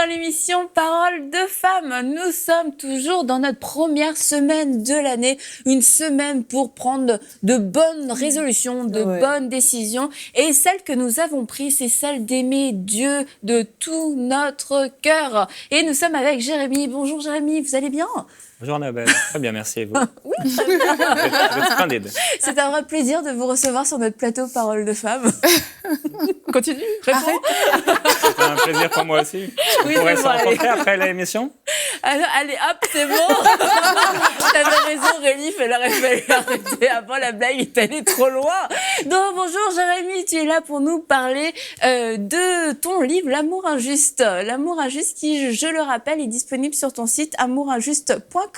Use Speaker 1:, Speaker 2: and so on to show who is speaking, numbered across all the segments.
Speaker 1: l'émission Parole de femmes. Nous sommes toujours dans notre première semaine de l'année, une semaine pour prendre de bonnes résolutions, de bonnes décisions. Et celle que nous avons prise, c'est celle d'aimer Dieu de tout notre cœur. Et nous sommes avec Jérémy. Bonjour Jérémy, vous allez bien ?
Speaker 2: Bonjour Annabelle, très bien, merci et vous.
Speaker 1: Oui, très bien.
Speaker 2: Vous êtes splendide.
Speaker 1: C'est un vrai plaisir de vous recevoir sur notre plateau Parole de femmes. Continue, réponds.
Speaker 2: C'est un plaisir pour moi aussi. On pourrait se rencontrer après l'émission.
Speaker 1: Allez, hop, c'est bon. T'avais raison, Réli, il aurait fallu arrêter avant, la blague est allée trop loin. Donc, bonjour Jérémy, tu es là pour nous parler de ton livre L'amour injuste. L'amour injuste qui, je le rappelle, est disponible sur ton site amourinjuste.com.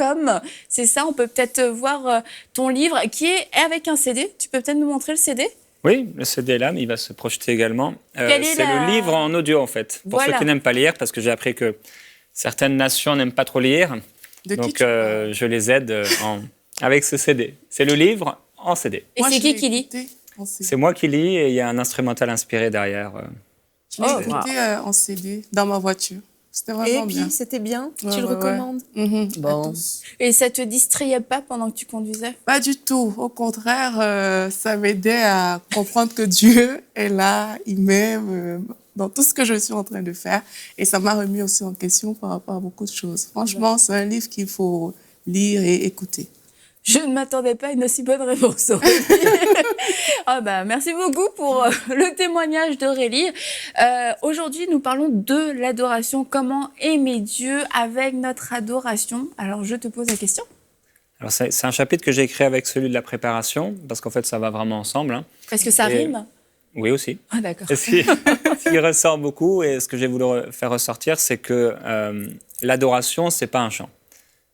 Speaker 1: C'est ça, on peut peut-être voir ton livre qui est avec un CD. Tu peux peut-être nous montrer le CD ?
Speaker 2: Oui, le CD est là, mais il va se projeter également. C'est le livre en audio, en fait. Pour ceux qui n'aiment pas lire, parce que j'ai appris que certaines nations n'aiment pas trop lire. Donc, je les aide avec ce CD. C'est le livre en CD.
Speaker 1: Et c'est qui lit ?
Speaker 2: C'est moi qui lis et il y a un instrumental inspiré derrière.
Speaker 3: Je l'ai écouté en CD dans ma voiture. C'était vraiment bien.
Speaker 4: Et puis, c'était bien.
Speaker 3: Ouais,
Speaker 4: tu le recommandes
Speaker 1: Bon. Et ça te distrayait pas pendant que tu conduisais ?
Speaker 3: Pas du tout. Au contraire, ça m'aidait à comprendre que Dieu est là, il m'aime dans tout ce que je suis en train de faire. Et ça m'a remis aussi en question par rapport à beaucoup de choses. Franchement, c'est un livre qu'il faut lire et écouter.
Speaker 1: Je ne m'attendais pas à une aussi bonne réponse, Aurélie. Merci beaucoup pour le témoignage d'Aurélie. Aujourd'hui, nous parlons de l'adoration. Comment aimer Dieu avec notre adoration ? Alors, je te pose la question.
Speaker 2: Alors, c'est un chapitre que j'ai écrit avec celui de la préparation, parce qu'en fait, ça va vraiment ensemble. Hein.
Speaker 1: Parce que ça rime ?
Speaker 2: Oui, aussi.
Speaker 1: Ah, d'accord.
Speaker 2: Ce qui ressort beaucoup, et ce que j'ai voulu faire ressortir, c'est que l'adoration, ce n'est pas un chant.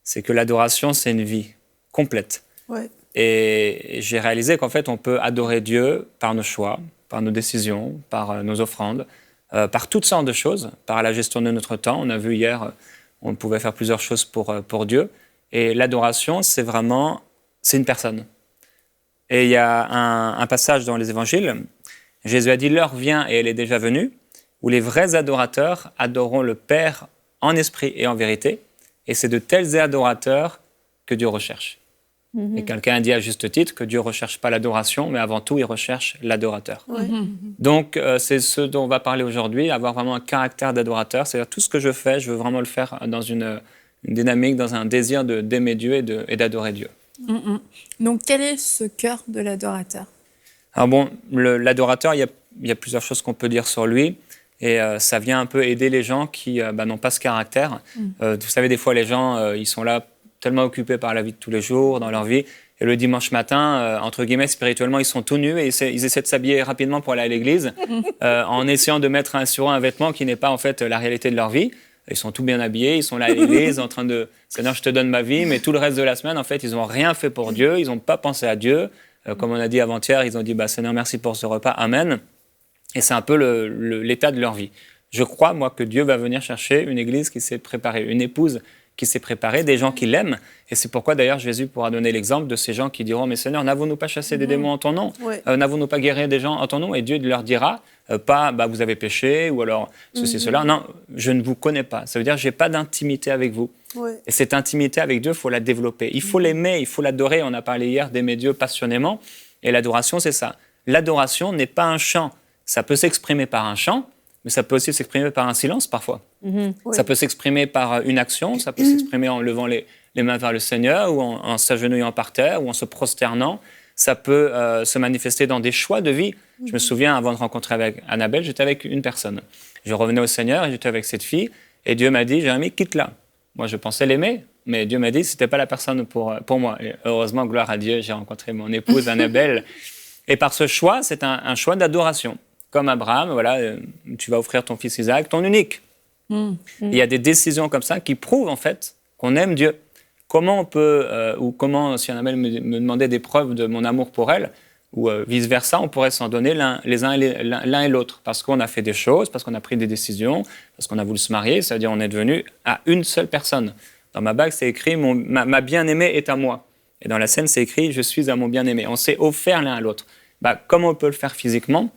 Speaker 2: C'est que l'adoration, c'est une vie complète.
Speaker 3: Ouais.
Speaker 2: Et j'ai réalisé qu'en fait, on peut adorer Dieu par nos choix, par nos décisions, par nos offrandes, par toutes sortes de choses, par la gestion de notre temps. On a vu hier, on pouvait faire plusieurs choses pour Dieu. Et l'adoration, c'est une personne. Et il y a un passage dans les évangiles, Jésus a dit « L'heure vient et elle est déjà venue, où les vrais adorateurs adoreront le Père en esprit et en vérité. Et c'est de tels adorateurs que Dieu recherche. » Et quelqu'un a dit à juste titre que Dieu ne recherche pas l'adoration, mais avant tout, il recherche l'adorateur. Donc, c'est ce dont on va parler aujourd'hui, avoir vraiment un caractère d'adorateur. C'est-à-dire tout ce que je fais, je veux vraiment le faire dans une dynamique, dans un désir d'aimer Dieu et d'adorer Dieu.
Speaker 1: Donc, quel est ce cœur de l'adorateur ?
Speaker 2: Alors bon, l'adorateur, il y a plusieurs choses qu'on peut dire sur lui. Et ça vient un peu aider les gens qui n'ont pas ce caractère. Vous savez, des fois, les gens, ils sont là tellement occupés par la vie de tous les jours, dans leur vie. Et le dimanche matin, entre guillemets, spirituellement, ils sont tout nus et ils essaient de s'habiller rapidement pour aller à l'église en essayant de mettre sur un vêtement qui n'est pas en fait la réalité de leur vie. Ils sont tout bien habillés, ils sont là à l'église en train de « Seigneur, je te donne ma vie », mais tout le reste de la semaine, en fait, ils n'ont rien fait pour Dieu, ils n'ont pas pensé à Dieu. Comme on a dit avant-hier, ils ont dit « Seigneur, merci pour ce repas, Amen ». Et c'est un peu l'état de leur vie. Je crois, moi, que Dieu va venir chercher une église qui s'est préparée, une épouse qui s'est préparée, des gens qui l'aiment. Et c'est pourquoi, d'ailleurs, Jésus pourra donner l'exemple de ces gens qui diront « Mais Seigneur, n'avons-nous pas chassé des démons en ton nom ? N'avons-nous pas guéri des gens en ton nom ?» Et Dieu leur dira pas « Vous avez péché » ou alors « Ceci, cela ». Non, je ne vous connais pas. Ça veut dire « Je n'ai pas d'intimité avec vous ». Et cette intimité avec Dieu, il faut la développer. Il faut l'aimer, il faut l'adorer. On a parlé hier d'aimer Dieu passionnément. Et l'adoration, c'est ça. L'adoration n'est pas un chant. Ça peut s'exprimer par un chant, mais ça peut aussi s'exprimer par un silence parfois. Ça peut s'exprimer par une action, ça peut s'exprimer en levant les mains vers le Seigneur ou en s'agenouillant par terre ou en se prosternant. Ça peut se manifester dans des choix de vie. Je me souviens, avant de rencontrer avec Annabelle, j'étais avec une personne. Je revenais au Seigneur et j'étais avec cette fille et Dieu m'a dit « Jérémy, quitte-la ». Moi, je pensais l'aimer, mais Dieu m'a dit que ce n'était pas la personne pour moi. Et heureusement, gloire à Dieu, j'ai rencontré mon épouse Annabelle. Et par ce choix, c'est un choix d'adoration. Comme Abraham, voilà, tu vas offrir ton fils Isaac, ton unique. Il y a des décisions comme ça qui prouvent en fait qu'on aime Dieu. Comment on peut, ou comment, si Annabelle me demandait des preuves de mon amour pour elle, ou vice-versa, on pourrait s'en donner l'un et l'autre. Parce qu'on a fait des choses, parce qu'on a pris des décisions, parce qu'on a voulu se marier, c'est-à-dire on est devenu à une seule personne. Dans ma bague, c'est écrit « ma bien-aimée est à moi ». Et dans la scène, c'est écrit « je suis à mon bien-aimé ». On s'est offert l'un à l'autre. Comment on peut le faire physiquement ?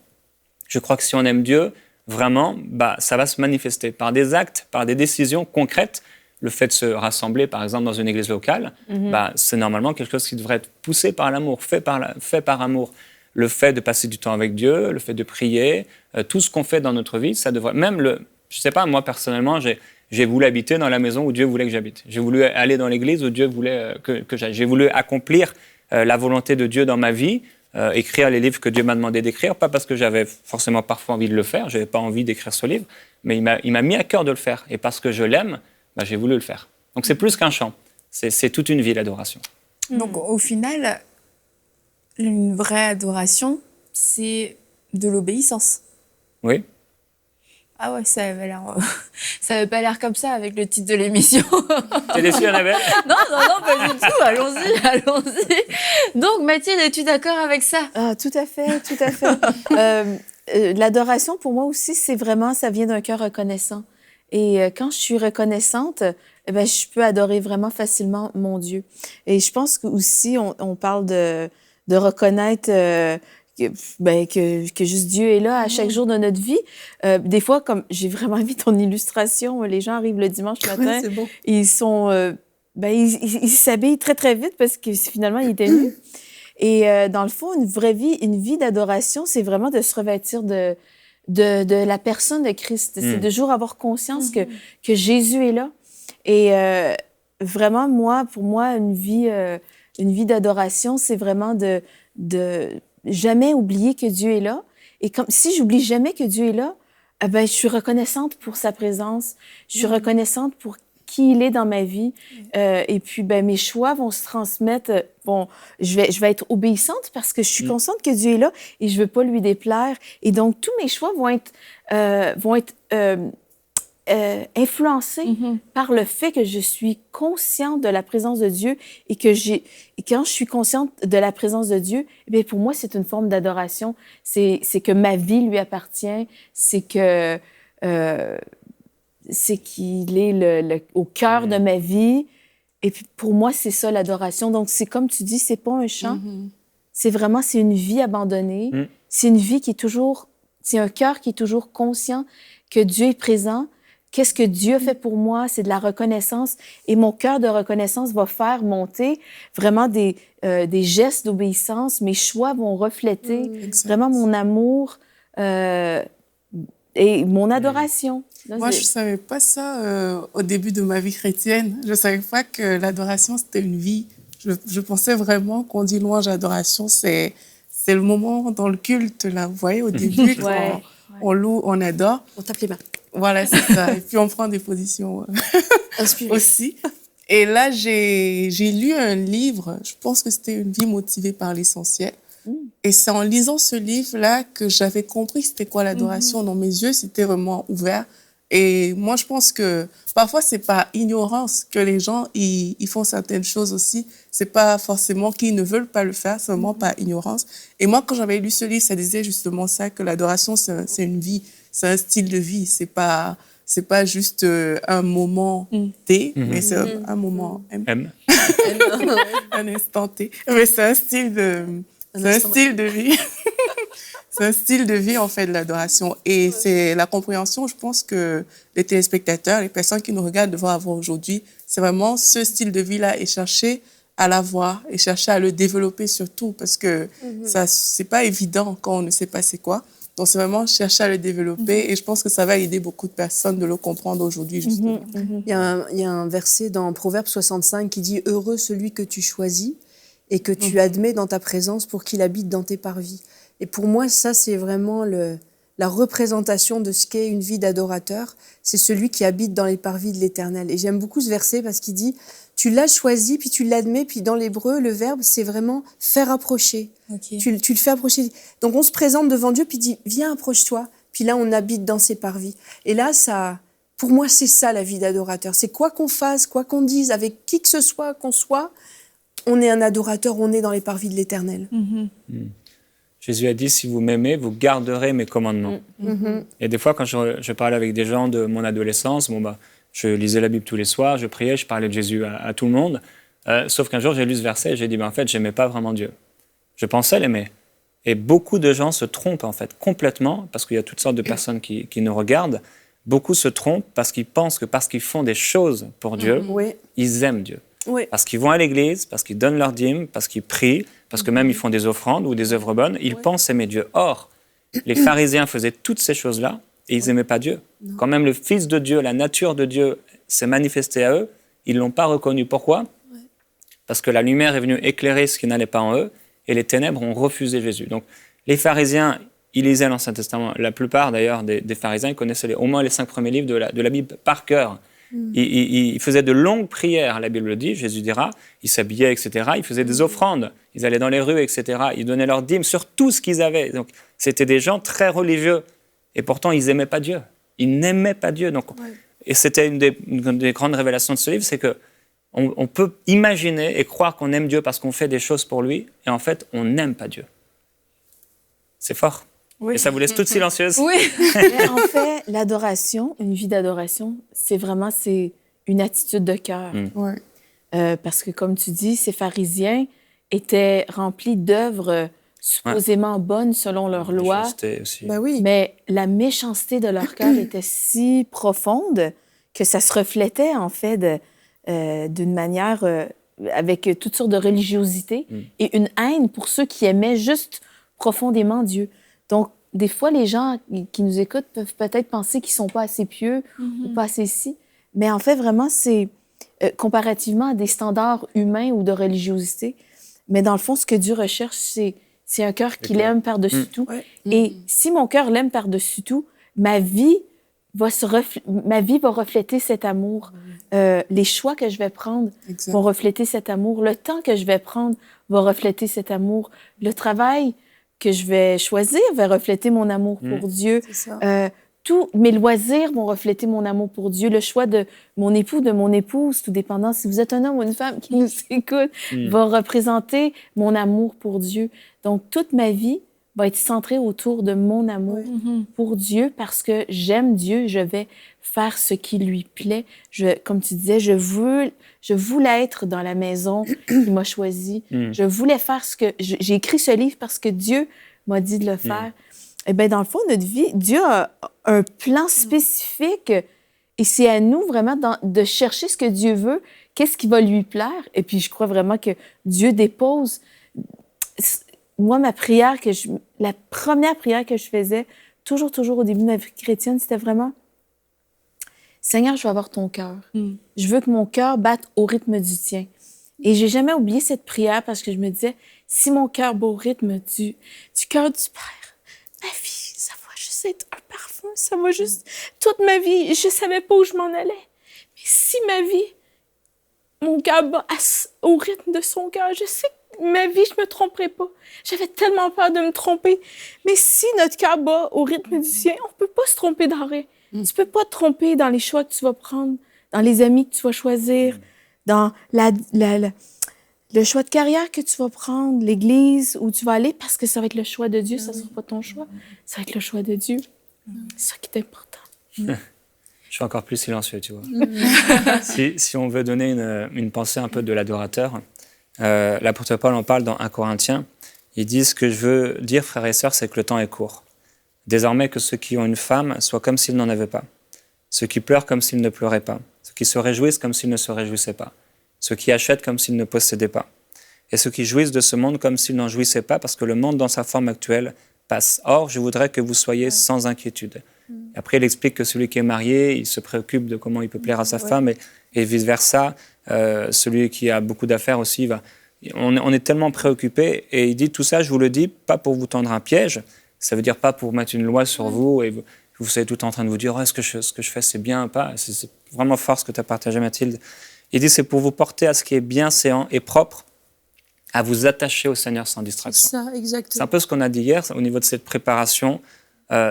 Speaker 2: Je crois que si on aime Dieu, vraiment, ça va se manifester par des actes, par des décisions concrètes. Le fait de se rassembler, par exemple, dans une église locale, c'est normalement quelque chose qui devrait être poussé par l'amour, fait par amour. Le fait de passer du temps avec Dieu, le fait de prier, tout ce qu'on fait dans notre vie, ça devrait... Même je ne sais pas, moi, personnellement, j'ai voulu habiter dans la maison où Dieu voulait que j'habite. J'ai voulu aller dans l'église où Dieu voulait que j'aille. J'ai voulu accomplir la volonté de Dieu dans ma vie, écrire les livres que Dieu m'a demandé d'écrire, pas parce que j'avais forcément parfois envie de le faire, je n'avais pas envie d'écrire ce livre, mais il m'a mis à cœur de le faire. Et parce que je l'aime, j'ai voulu le faire. Donc c'est plus qu'un chant, c'est toute une vie, l'adoration.
Speaker 1: Donc au final, une vraie adoration, c'est de l'obéissance.
Speaker 2: Oui.
Speaker 1: Ah ouais, ça avait pas l'air comme ça avec le titre de l'émission.
Speaker 2: T'es déçue, Annabelle?
Speaker 1: Non, pas du tout. Allons-y. Donc, Mathilde, es-tu d'accord avec ça?
Speaker 4: Ah, tout à fait. L'adoration, pour moi aussi, ça vient d'un cœur reconnaissant. Et quand je suis reconnaissante, je peux adorer vraiment facilement mon Dieu. Et je pense qu'aussi, on parle de reconnaître que juste Dieu est là à chaque jour de notre vie. Des fois, comme j'ai vraiment aimé ton illustration, les gens arrivent le dimanche matin,
Speaker 3: c'est bon.
Speaker 4: ils sont, ils s'habillent très très vite parce que finalement ils étaient nus. Et dans le fond, une vraie vie, une vie d'adoration, c'est vraiment de se revêtir de la personne de Christ. C'est de toujours avoir conscience que Jésus est là. Et vraiment, pour moi, une vie d'adoration, c'est vraiment de jamais oublier que Dieu est là. Et si j'oublie jamais que Dieu est là, je suis reconnaissante pour sa présence. Je suis reconnaissante pour qui il est dans ma vie. Et puis, mes choix vont se transmettre. Je vais être obéissante parce que je suis consciente que Dieu est là et je veux pas lui déplaire. Et donc, tous mes choix vont être influencée par le fait que je suis consciente de la présence de Dieu et quand je suis consciente de la présence de Dieu, pour moi, c'est une forme d'adoration. C'est que ma vie lui appartient, c'est que c'est qu'il est au cœur de ma vie. Et puis, pour moi, c'est ça, l'adoration. Donc, c'est comme tu dis, c'est pas un chant. C'est une vie abandonnée. C'est une vie c'est un cœur qui est toujours conscient que Dieu est présent. Qu'est-ce que Dieu fait pour moi? C'est de la reconnaissance. Et mon cœur de reconnaissance va faire monter vraiment des gestes d'obéissance. Mes choix vont refléter vraiment mon amour et mon adoration. Là,
Speaker 3: moi, je ne savais pas ça au début de ma vie chrétienne. Je ne savais pas que l'adoration, c'était une vie. Je pensais vraiment qu'on dit louange, adoration, c'est le moment dans le culte, là. Vous voyez, au début, quand on loue, on adore.
Speaker 5: On tape les mains.
Speaker 3: Voilà, c'est ça. Et puis, on prend des positions aussi. Et là, j'ai lu un livre, je pense que c'était Une vie motivée par l'essentiel. Et c'est en lisant ce livre-là que j'avais compris c'était quoi l'adoration. Dans mes yeux, c'était vraiment ouvert. Et moi, je pense que parfois, c'est par ignorance que les gens ils font certaines choses aussi. C'est pas forcément qu'ils ne veulent pas le faire, c'est vraiment par ignorance. Et moi, quand j'avais lu ce livre, ça disait justement ça, que l'adoration, c'est une vie, c'est un style de vie. C'est pas juste un moment T, mais c'est un moment M. Un instant T. Mais c'est un style de vie. C'est un style de vie, en fait, de l'adoration. Et c'est la compréhension, je pense, que les téléspectateurs, les personnes qui nous regardent devraient avoir aujourd'hui. C'est vraiment ce style de vie-là et chercher à l'avoir et chercher à le développer surtout parce que ça, c'est pas évident quand on ne sait pas c'est quoi. Donc, c'est vraiment chercher à le développer et je pense que ça va aider beaucoup de personnes de le comprendre aujourd'hui, justement.
Speaker 5: Il y a un verset dans Proverbe 65 qui dit « Heureux celui que tu choisis et que tu admets dans ta présence pour qu'il habite dans tes parvis. » Et pour moi, ça, c'est vraiment la représentation de ce qu'est une vie d'adorateur. C'est celui qui habite dans les parvis de l'Éternel. Et j'aime beaucoup ce verset parce qu'il dit « Tu l'as choisi, puis tu l'admets. » Puis dans l'hébreu, le verbe, c'est vraiment « faire approcher ». Tu le fais approcher. Donc on se présente devant Dieu, puis il dit « Viens, approche-toi ». Puis là, on habite dans ses parvis. Et là, pour moi, c'est ça la vie d'adorateur. C'est quoi qu'on fasse, quoi qu'on dise, avec qui que ce soit qu'on soit, on est un adorateur, on est dans les parvis de l'Éternel.
Speaker 2: Jésus a dit, si vous m'aimez, vous garderez mes commandements. Et des fois, quand je parlais avec des gens de mon adolescence, je lisais la Bible tous les soirs, je priais, je parlais de Jésus à tout le monde. Sauf qu'un jour, j'ai lu ce verset et j'ai dit, en fait, je n'aimais pas vraiment Dieu. Je pensais l'aimer, Et beaucoup de gens se trompent, en fait, complètement, parce qu'il y a toutes sortes de personnes qui nous regardent. Beaucoup se trompent parce qu'ils pensent que parce qu'ils font des choses pour Dieu,
Speaker 5: Oui,
Speaker 2: ils aiment Dieu.
Speaker 5: oui.
Speaker 2: Parce qu'ils vont à l'église, parce qu'ils donnent leur dîme, parce qu'ils prient, parce que même ils font des offrandes ou des œuvres bonnes, ils pensent aimer Dieu. Or, les pharisiens faisaient toutes ces choses-là et ils n'aimaient pas Dieu. Quand même le Fils de Dieu, la nature de Dieu s'est manifestée à eux, ils ne l'ont pas reconnu. Pourquoi ? Parce que la lumière est venue éclairer ce qui n'allait pas en eux et les ténèbres ont refusé Jésus. Donc, les pharisiens, ils lisaient l'Ancien Testament. La plupart, d'ailleurs, des pharisiens, ils connaissaient au moins les 5 premiers livres de la Bible par cœur. Ils faisaient de longues prières, la Bible le dit, Jésus dira. Ils s'habillaient, etc. Ils faisaient des offrandes. Ils allaient dans les rues, etc. Ils donnaient leur dîme sur tout ce qu'ils avaient. Donc, c'était des gens très religieux. Et pourtant, ils n'aimaient pas Dieu. Ils n'aimaient pas Dieu. Donc, et c'était une des grandes révélations de ce livre, c'est que on peut imaginer et croire qu'on aime Dieu parce qu'on fait des choses pour lui, et en fait, on n'aime pas Dieu. C'est fort.
Speaker 5: Oui.
Speaker 2: Et ça vous laisse toutes silencieuses.
Speaker 1: Oui.
Speaker 4: Mais en fait, l'adoration, une vie d'adoration, c'est une attitude de cœur.
Speaker 3: Ouais.
Speaker 4: Parce que, comme tu dis, ces pharisiens étaient remplis d'œuvres supposément bonnes selon leur loi,
Speaker 2: Méchanceté aussi.
Speaker 5: Ben oui.
Speaker 4: mais la méchanceté de leur cœur était si profonde que ça se reflétait, en fait, d'une manière avec toutes sortes de religiosité et une haine pour ceux qui aimaient juste profondément Dieu. Donc, des fois, les gens qui nous écoutent peuvent peut-être penser qu'ils ne sont pas assez pieux ou pas assez si, mais en fait, vraiment, c'est comparativement à des standards humains ou de religiosité. Mais dans le fond, ce que Dieu recherche, c'est un cœur qui l'aime par-dessus tout.
Speaker 5: Ouais.
Speaker 4: Et si mon cœur l'aime par-dessus tout, ma vie va refléter cet amour. Les choix que je vais prendre
Speaker 3: Exact.
Speaker 4: vont refléter cet amour. Le temps que je vais prendre va refléter cet amour. Le travail que je vais choisir va refléter mon amour pour Dieu.
Speaker 5: C'est ça.
Speaker 4: Tous mes loisirs vont refléter mon amour pour Dieu. Le choix de mon époux, de mon épouse, tout dépendant, si vous êtes un homme ou une femme qui nous écoute, va représenter mon amour pour Dieu. Donc, toute ma vie va être centrée autour de mon amour pour Dieu parce que j'aime Dieu, je vais faire ce qui lui plaît. Comme tu disais, je voulais être dans la maison qu'il m'a choisi. Je voulais faire j'ai écrit ce livre parce que Dieu m'a dit de le faire. Eh bien, dans le fond, notre vie, Dieu a un plan spécifique et c'est à nous vraiment de chercher ce que Dieu veut, qu'est-ce qui va lui plaire. Et puis, je crois vraiment que Dieu dépose. Moi, la première prière que je faisais, toujours au début de ma vie chrétienne, c'était vraiment Seigneur, je veux avoir ton cœur. Je veux que mon cœur batte au rythme du tien. Et j'ai jamais oublié cette prière parce que je me disais, si mon cœur bat au rythme du cœur du Père, ma vie, ça va juste être un parfum, ça va juste... Toute ma vie, je savais pas où je m'en allais. Mais si ma vie, mon cœur bat au rythme de son cœur, je sais que ma vie, je me tromperai pas. J'avais tellement peur de me tromper. Mais si notre cœur bat au rythme du sien, on peut pas se tromper d'arrêt. Tu peux pas te tromper dans les choix que tu vas prendre, dans les amis que tu vas choisir, dans le choix de carrière que tu vas prendre, l'église où tu vas aller, parce que ça va être le choix de Dieu, ça sera pas ton choix. Ça va être le choix de Dieu. C'est ça qui est important.
Speaker 2: Je suis encore plus silencieux, tu vois. Si on veut donner une pensée un peu de l'adorateur, l'apôtre Paul en parle dans 1 Corinthiens. Il dit « Ce que je veux dire, frères et sœurs, c'est que le temps est court. Désormais que ceux qui ont une femme soient comme s'ils n'en avaient pas. Ceux qui pleurent comme s'ils ne pleuraient pas. Ceux qui se réjouissent comme s'ils ne se réjouissaient pas. Ceux qui achètent comme s'ils ne possédaient pas. Et ceux qui jouissent de ce monde comme s'ils n'en jouissaient pas, parce que le monde dans sa forme actuelle passe. Or, je voudrais que vous soyez sans inquiétude. » Après, il explique que celui qui est marié, il se préoccupe de comment il peut plaire à sa femme et vice-versa. Celui qui a beaucoup d'affaires aussi, on est tellement préoccupé. Et il dit, tout ça, je vous le dis, pas pour vous tendre un piège. Ça veut dire pas pour mettre une loi sur vous et vous soyez tout en train de vous dire, ce que je fais, c'est bien ou pas. C'est vraiment fort ce que tu as partagé, Mathilde. Il dit, c'est pour vous porter à ce qui est bien, séant et propre, à vous attacher au Seigneur sans distraction.
Speaker 5: C'est ça, exactement.
Speaker 2: C'est un peu ce qu'on a dit hier au niveau de cette préparation.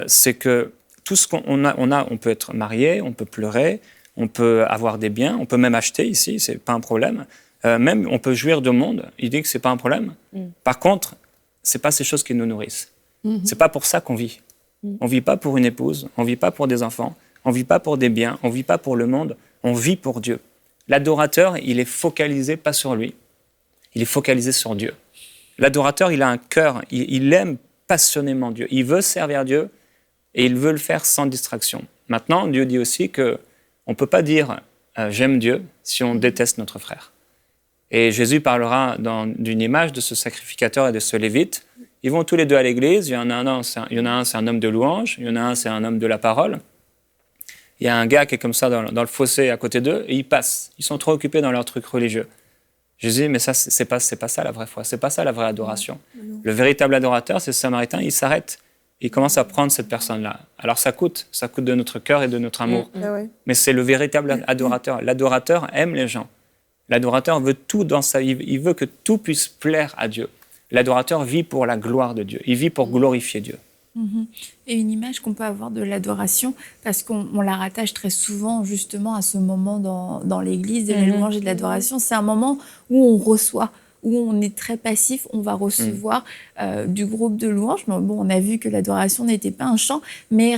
Speaker 2: C'est que tout ce qu'on a, on peut être marié, on peut pleurer, on peut avoir des biens, on peut même acheter ici, c'est pas un problème. Même on peut jouir du monde. Il dit que c'est pas un problème. Par contre, c'est pas ces choses qui nous nourrissent. C'est pas pour ça qu'on vit. On vit pas pour une épouse, on vit pas pour des enfants, on vit pas pour des biens, on vit pas pour le monde, on vit pour Dieu. L'adorateur, il est focalisé pas sur lui, il est focalisé sur Dieu. L'adorateur, il a un cœur, il aime passionnément Dieu. Il veut servir Dieu et il veut le faire sans distraction. Maintenant, Dieu dit aussi qu'on ne peut pas dire j'aime Dieu si on déteste notre frère. Et Jésus parlera d'une image de ce sacrificateur et de ce lévite. Ils vont tous les deux à l'église. Il y en a un, c'est un homme de louange. Il y en a un, c'est un homme de la parole. Il y a un gars qui est comme ça dans le fossé à côté d'eux et ils passent. Ils sont trop occupés dans leur truc religieux. Jésus dit, mais ça, c'est pas ça la vraie foi. C'est pas ça la vraie adoration. Le véritable adorateur, c'est ce Samaritain. Il s'arrête. Il commence à prendre cette personne-là. Alors ça coûte de notre cœur et de notre amour. Mais c'est le véritable adorateur. L'adorateur aime les gens. L'adorateur veut tout dans sa vie. Il veut que tout puisse plaire à Dieu. L'adorateur vit pour la gloire de Dieu. Il vit pour glorifier Dieu.
Speaker 1: Et une image qu'on peut avoir de l'adoration, parce qu'on la rattache très souvent justement à ce moment dans l'église de la louange et de l'adoration, c'est un moment où on reçoit, où on est très passif, on va recevoir du groupe de louange. Bon, on a vu que l'adoration n'était pas un chant, mais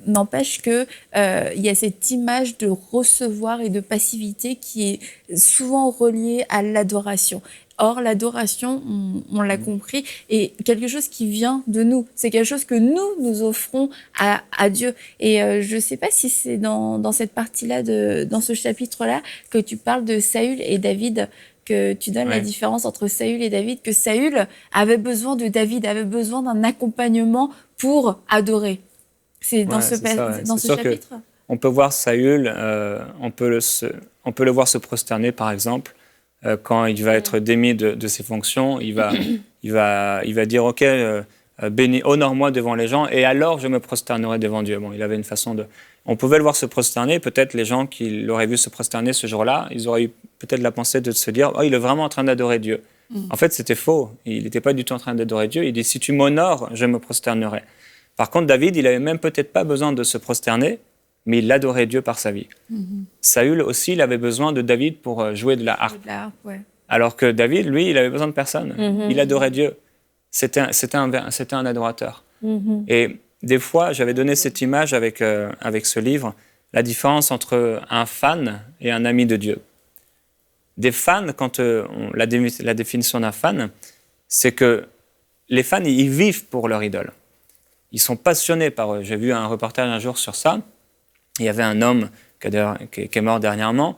Speaker 1: n'empêche que il y a cette image de recevoir et de passivité qui est souvent reliée à l'adoration. Or, l'adoration, on l'a compris, est quelque chose qui vient de nous. C'est quelque chose que nous offrons à Dieu. Et je ne sais pas si c'est dans cette partie-là, dans ce chapitre-là, que tu parles de Saül et David, que tu donnes la différence entre Saül et David, que Saül avait besoin de David, avait besoin d'un accompagnement pour adorer. C'est dans ce chapitre.
Speaker 2: On peut voir Saül, on peut le voir se prosterner, par exemple. Quand il va être démis de ses fonctions, il va dire « Ok, honore-moi devant les gens, et alors je me prosternerai devant Dieu. » Bon, il avait une façon de... On pouvait le voir se prosterner, peut-être les gens qui l'auraient vu se prosterner ce jour-là, ils auraient eu peut-être la pensée de se dire « Oh, il est vraiment en train d'adorer Dieu. » En fait, c'était faux. Il n'était pas du tout en train d'adorer Dieu. Il dit « Si tu m'honores, je me prosternerai. » Par contre, David, il n'avait même peut-être pas besoin de se prosterner, mais il adorait Dieu par sa vie. Saül aussi, il avait besoin de David pour jouer de la harpe. Alors que David, lui, il avait besoin de personne. Il adorait Dieu. C'était un adorateur. Et des fois, j'avais donné cette image avec ce livre, la différence entre un fan et un ami de Dieu. Des fans, quand la définition d'un fan, c'est que les fans, ils vivent pour leur idole. Ils sont passionnés par eux. J'ai vu un reportage un jour sur ça. Il y avait un homme qui est mort dernièrement,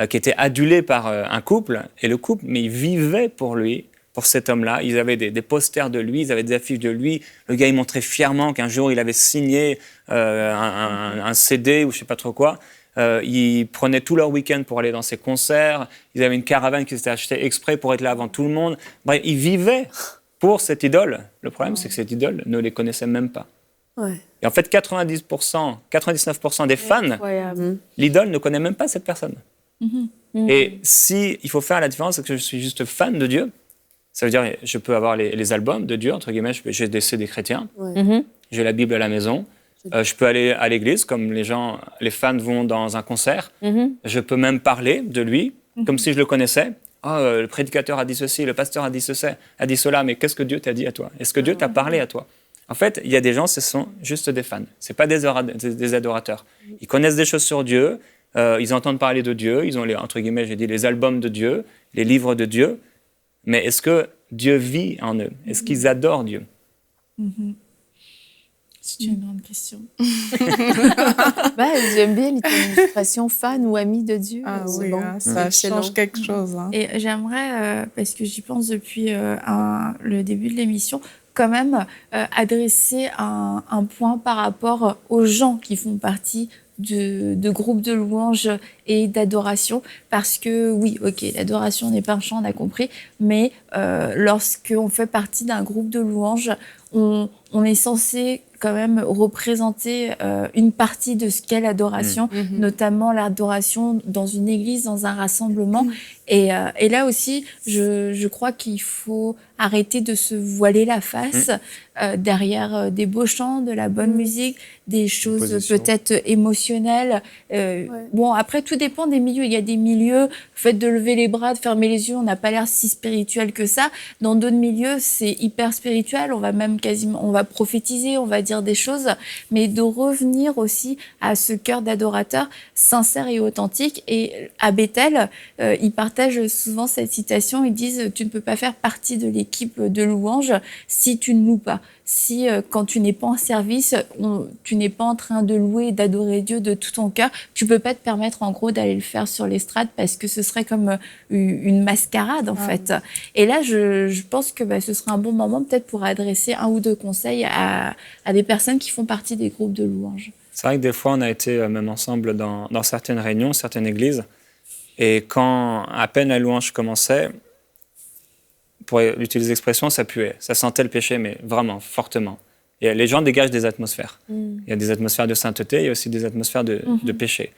Speaker 2: qui était adulé par un couple, et le couple, mais il vivait pour lui, pour cet homme-là. Ils avaient des posters de lui, ils avaient des affiches de lui. Le gars, il montrait fièrement qu'un jour, il avait signé un CD ou je ne sais pas trop quoi. Ils prenaient tout leur week-end pour aller dans ses concerts. Ils avaient une caravane qui s'était achetée exprès pour être là avant tout le monde. Bref, ils vivaient pour cette idole. Le problème, c'est que cette idole ne les connaissait même pas. Et en fait, 99% des fans, l'idole ne connaît même pas cette personne. Et si il faut faire la différence, c'est que je suis juste fan de Dieu. Ça veut dire que je peux avoir les albums de Dieu, entre guillemets, j'ai des CD chrétiens, j'ai la Bible à la maison, je peux aller à l'église, comme les fans vont dans un concert. Je peux même parler de lui, comme si je le connaissais. Oh, le prédicateur a dit ceci, le pasteur a dit cela, mais qu'est-ce que Dieu t'a dit à toi? Est-ce que Dieu t'a parlé à toi? En fait, il y a des gens, ce sont juste des fans. Ce n'est pas des adorateurs. Ils connaissent des choses sur Dieu, ils entendent parler de Dieu, ils ont, entre guillemets, j'ai dit, les albums de Dieu, les livres de Dieu. Mais est-ce que Dieu vit en eux? Est-ce qu'ils adorent Dieu?
Speaker 1: C'est une grande question.
Speaker 4: J'aime bien l'expression fan ou ami de Dieu.
Speaker 3: Ah oui, bon. Ça change quelque chose.
Speaker 1: Et j'aimerais, parce que j'y pense depuis le début de l'émission, quand même adresser un point par rapport aux gens qui font partie de groupes de louanges et d'adoration, parce que oui, ok, l'adoration n'est pas un chant, on a compris, mais lorsqu'on fait partie d'un groupe de louanges, on est censé quand même représenter une partie de ce qu'est l'adoration, notamment l'adoration dans une église, dans un rassemblement. Et là aussi, je crois qu'il faut arrêter de se voiler la face derrière des beaux chants, de la bonne musique, des choses peut-être émotionnelles. Bon, après, tout dépend des milieux. Il y a des milieux, le fait de lever les bras, de fermer les yeux, on n'a pas l'air si spirituel que ça. Dans d'autres milieux, c'est hyper spirituel. On va même on va prophétiser, on va dire
Speaker 4: dire des choses, mais de revenir aussi à ce cœur d'adorateur sincère et authentique. Et à Bethel, ils partagent souvent cette citation, ils disent « Tu ne peux pas faire partie de l'équipe de louange si tu ne loues pas ». Si quand tu n'es pas en service, tu n'es pas en train de louer et d'adorer Dieu de tout ton cœur, tu peux pas te permettre en gros d'aller le faire sur l'estrade parce que ce serait comme une mascarade en fait. Et là, je pense que ce serait un bon moment peut-être pour adresser un ou deux conseils à des personnes qui font partie des groupes de louanges.
Speaker 2: C'est vrai que des fois, on a été même ensemble dans certaines réunions, certaines églises, et quand à peine la louange commençait, pour utiliser l'expression, ça puait. Ça sentait le péché, mais vraiment, fortement. Et les gens dégagent des atmosphères. Il y a des atmosphères de sainteté, il y a aussi des atmosphères de péché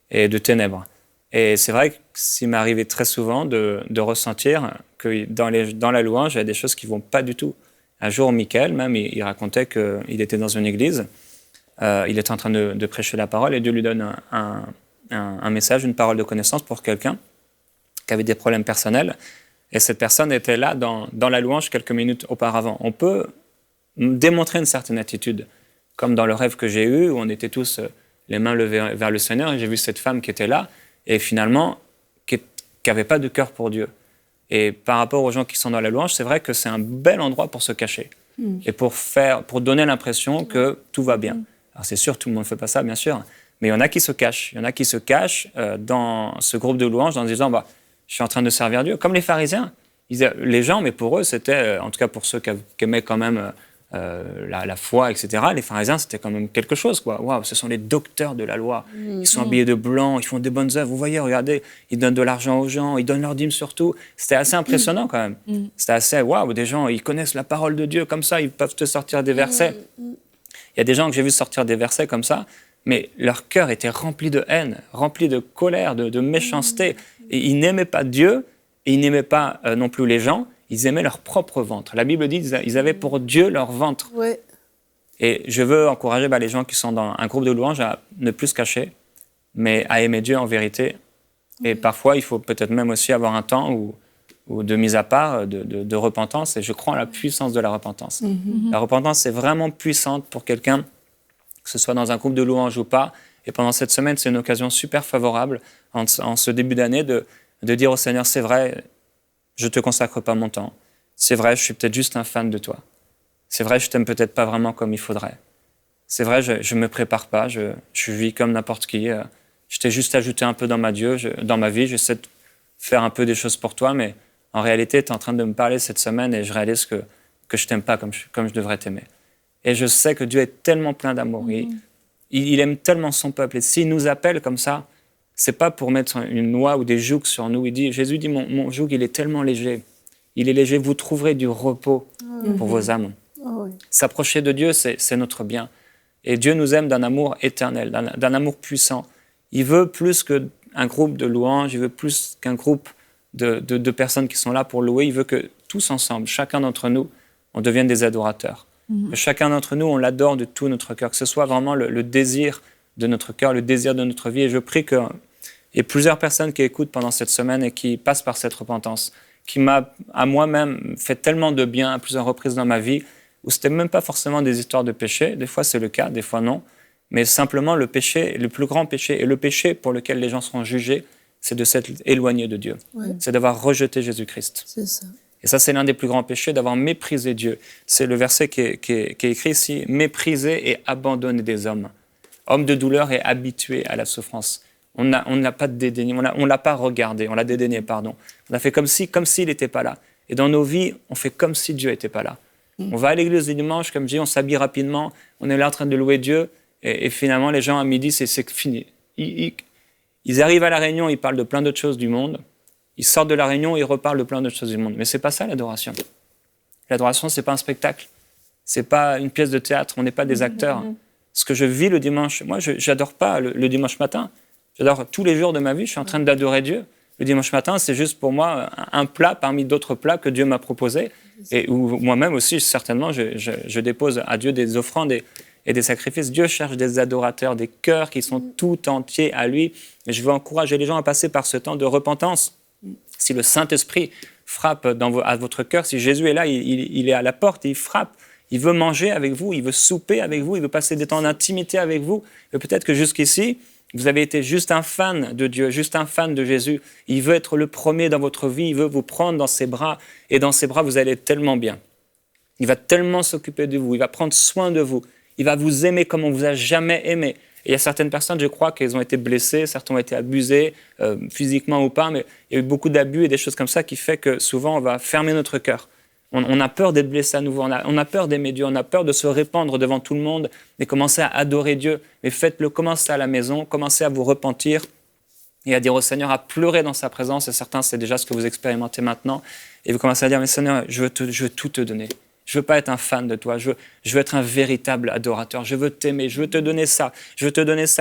Speaker 2: et de ténèbres. Et c'est vrai que s'il m'arrivait très souvent de ressentir que dans la louange, il y a des choses qui ne vont pas du tout. Un jour, Michael, même, il racontait qu'il était dans une église, il était en train de prêcher la parole et Dieu lui donne un message, une parole de connaissance pour quelqu'un qui avait des problèmes personnels. Et cette personne était là dans la louange quelques minutes auparavant. On peut démontrer une certaine attitude, comme dans le rêve que j'ai eu, où on était tous les mains levées vers le Seigneur, et j'ai vu cette femme qui était là, et finalement, qui n'avait pas de cœur pour Dieu. Et par rapport aux gens qui sont dans la louange, c'est vrai que c'est un bel endroit pour se cacher, et pour donner l'impression que tout va bien. Alors c'est sûr, tout le monde ne fait pas ça, bien sûr, mais il y en a qui se cachent. Il y en a qui se cachent dans ce groupe de louanges en disant je suis en train de servir Dieu. Comme les pharisiens. Les gens, mais pour eux, c'était, en tout cas pour ceux qui aimaient quand même la foi, etc., les pharisiens, c'était quand même quelque chose, quoi. Waouh, ce sont les docteurs de la loi. Ils sont habillés de blanc, ils font des bonnes œuvres. Vous voyez, regardez, ils donnent de l'argent aux gens, ils donnent leur dîme surtout. C'était assez impressionnant quand même. C'était assez, waouh, des gens, ils connaissent la parole de Dieu comme ça, ils peuvent te sortir des versets. Il y a des gens que j'ai vu sortir des versets comme ça, mais leur cœur était rempli de haine, rempli de colère, de méchanceté. Et ils n'aimaient pas Dieu, et ils n'aimaient pas non plus les gens, ils aimaient leur propre ventre. La Bible dit qu'ils avaient pour Dieu leur ventre.
Speaker 5: Ouais.
Speaker 2: Et je veux encourager les gens qui sont dans un groupe de louanges à ne plus se cacher, mais à aimer Dieu en vérité. Et parfois, il faut peut-être même aussi avoir un temps ou de mise à part, de repentance. Et je crois en la puissance de la repentance. La repentance est vraiment puissante pour quelqu'un, que ce soit dans un groupe de louanges ou pas. Et pendant cette semaine, c'est une occasion super favorable en ce début d'année de dire au Seigneur, c'est vrai, je ne te consacre pas mon temps. C'est vrai, je suis peut-être juste un fan de toi. C'est vrai, je ne t'aime peut-être pas vraiment comme il faudrait. C'est vrai, je ne me prépare pas, je vis comme n'importe qui. Je t'ai juste ajouté un peu dans ma vie, j'essaie de faire un peu des choses pour toi, mais en réalité, tu es en train de me parler cette semaine et je réalise que je ne t'aime pas comme je devrais t'aimer. Et je sais que Dieu est tellement plein d'amour. Il aime tellement son peuple. Et s'il nous appelle comme ça, c'est pas pour mettre une loi ou des jougs sur nous. Jésus dit, mon joug, il est tellement léger. Il est léger, vous trouverez du repos pour vos âmes. S'approcher de Dieu, c'est notre bien. Et Dieu nous aime d'un amour éternel, d'un amour puissant. Il veut plus qu'un groupe de louanges, il veut plus qu'un groupe de personnes qui sont là pour louer. Il veut que tous ensemble, chacun d'entre nous, on devienne des adorateurs. Que chacun d'entre nous, on l'adore de tout notre cœur, que ce soit vraiment le désir de notre cœur, le désir de notre vie. Et je prie qu'il y ait plusieurs personnes qui écoutent pendant cette semaine et qui passent par cette repentance, qui m'a, à moi-même, fait tellement de bien à plusieurs reprises dans ma vie, où ce n'était même pas forcément des histoires de péché. Des fois, c'est le cas, des fois non. Mais simplement, le péché, le plus grand péché, et le péché pour lequel les gens seront jugés, c'est de s'être éloigné de Dieu. C'est d'avoir rejeté Jésus-Christ.
Speaker 5: C'est ça.
Speaker 2: Et ça, c'est l'un des plus grands péchés, d'avoir méprisé Dieu. C'est le verset qui est écrit ici, « Mépriser et abandonner des hommes. Homme de douleur et habitué à la souffrance. » On n'a pas dédaigné, on ne l'a pas regardé, on l'a dédaigné, pardon. On a fait comme s'il n'était pas là. Et dans nos vies, on fait comme si Dieu n'était pas là. On va à l'église le dimanche, comme je dis, on s'habille rapidement, on est là en train de louer Dieu, et finalement, les gens à midi, c'est fini. Ils arrivent à la réunion, ils parlent de plein d'autres choses du monde. Ils sortent de la réunion, ils reparlent de plein d'autres choses du monde. Mais ce n'est pas ça, l'adoration. L'adoration, ce n'est pas un spectacle. Ce n'est pas une pièce de théâtre. On n'est pas des acteurs. Ce que je vis le dimanche, moi, je n'adore pas le dimanche matin. J'adore tous les jours de ma vie, je suis en train d'adorer Dieu. Le dimanche matin, c'est juste pour moi un plat parmi d'autres plats que Dieu m'a proposés. Et où moi-même aussi, certainement, je dépose à Dieu des offrandes et des sacrifices. Dieu cherche des adorateurs, des cœurs qui sont tout entiers à lui. Et je veux encourager les gens à passer par ce temps de repentance. Si le Saint-Esprit frappe à votre cœur, si Jésus est là, il est à la porte, il frappe, Il veut manger avec vous, il veut souper avec vous, il veut passer des temps d'intimité avec vous. Et peut-être que jusqu'ici, vous avez été juste un fan de Dieu, juste un fan de Jésus. Il veut être le premier dans votre vie, il veut vous prendre dans ses bras. Et dans ses bras, vous allez être tellement bien. Il va tellement s'occuper de vous, il va prendre soin de vous. Il va vous aimer comme on vous a jamais aimé. Et il y a certaines personnes, je crois, qu'elles ont été blessées, certains ont été abusés, physiquement ou pas, mais il y a eu beaucoup d'abus et des choses comme ça qui fait que souvent, on va fermer notre cœur. On a peur d'être blessé à nouveau, on a peur d'aimer Dieu, on a peur de se répandre devant tout le monde et commencer à adorer Dieu. Mais faites-le, commencez à la maison, commencez à vous repentir et à dire au Seigneur, à pleurer dans sa présence. Et certains, c'est déjà ce que vous expérimentez maintenant. Et vous commencez à dire, mais Seigneur, je veux tout te donner. Je veux pas être un fan de toi, je veux être un véritable adorateur, je veux t'aimer, je veux te donner ça,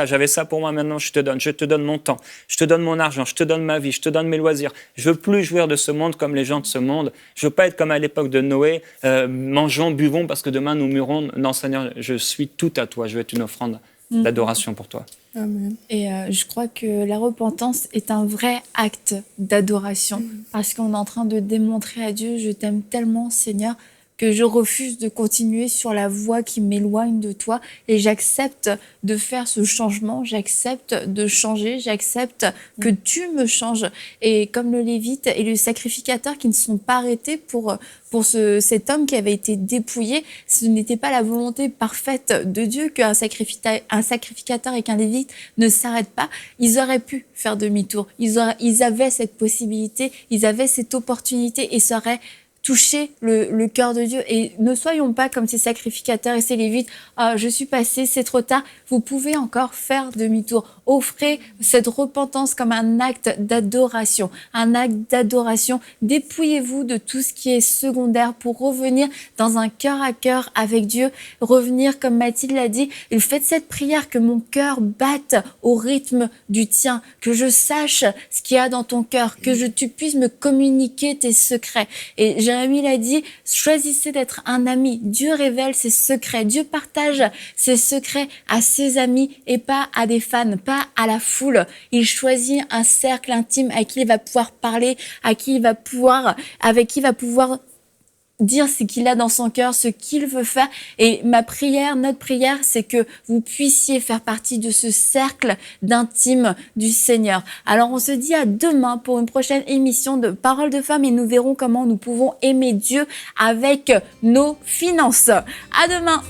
Speaker 2: j'avais ça pour moi, maintenant je te donne mon temps, je te donne mon argent, je te donne ma vie, je te donne mes loisirs. Je veux plus jouir de ce monde comme les gens de ce monde, je veux pas être comme à l'époque de Noé, mangeons, buvons parce que demain nous mourrons. Non Seigneur, je suis tout à toi, je veux être une offrande d'adoration pour toi.
Speaker 3: Amen.
Speaker 1: Et je crois que la repentance est un vrai acte d'adoration parce qu'on est en train de démontrer à Dieu, je t'aime tellement Seigneur, que je refuse de continuer sur la voie qui m'éloigne de toi et j'accepte de faire ce changement, j'accepte de changer, j'accepte que tu me changes. Et comme le Lévite et le sacrificateur qui ne sont pas arrêtés pour cet homme qui avait été dépouillé, ce n'était pas la volonté parfaite de Dieu qu'un sacrificateur et qu'un Lévite ne s'arrêtent pas. Ils auraient pu faire demi-tour, ils avaient cette possibilité, ils avaient cette opportunité et ça aurait toucher le cœur de Dieu. Et ne soyons pas comme ces sacrificateurs et ces lévites. Ah, je suis passé, c'est trop tard. Vous pouvez encore faire demi-tour. Offrez cette repentance comme un acte d'adoration. Un acte d'adoration. Dépouillez-vous de tout ce qui est secondaire pour revenir dans un cœur à cœur avec Dieu. Revenir, comme Mathilde l'a dit, et faites cette prière que mon cœur batte au rythme du tien. Que je sache ce qu'il y a dans ton cœur. Que tu puisses me communiquer tes secrets. Et Jérémie l'a dit, choisissez d'être un ami. Dieu révèle ses secrets. Dieu partage ses secrets à ses amis et pas à des fans, pas à la foule. Il choisit un cercle intime avec qui il va pouvoir parler, avec qui il va pouvoir dire ce qu'il a dans son cœur, ce qu'il veut faire. Et notre prière, c'est que vous puissiez faire partie de ce cercle d'intime du Seigneur. Alors, on se dit à demain pour une prochaine émission de Paroles de Femmes et nous verrons comment nous pouvons aimer Dieu avec nos finances. À demain!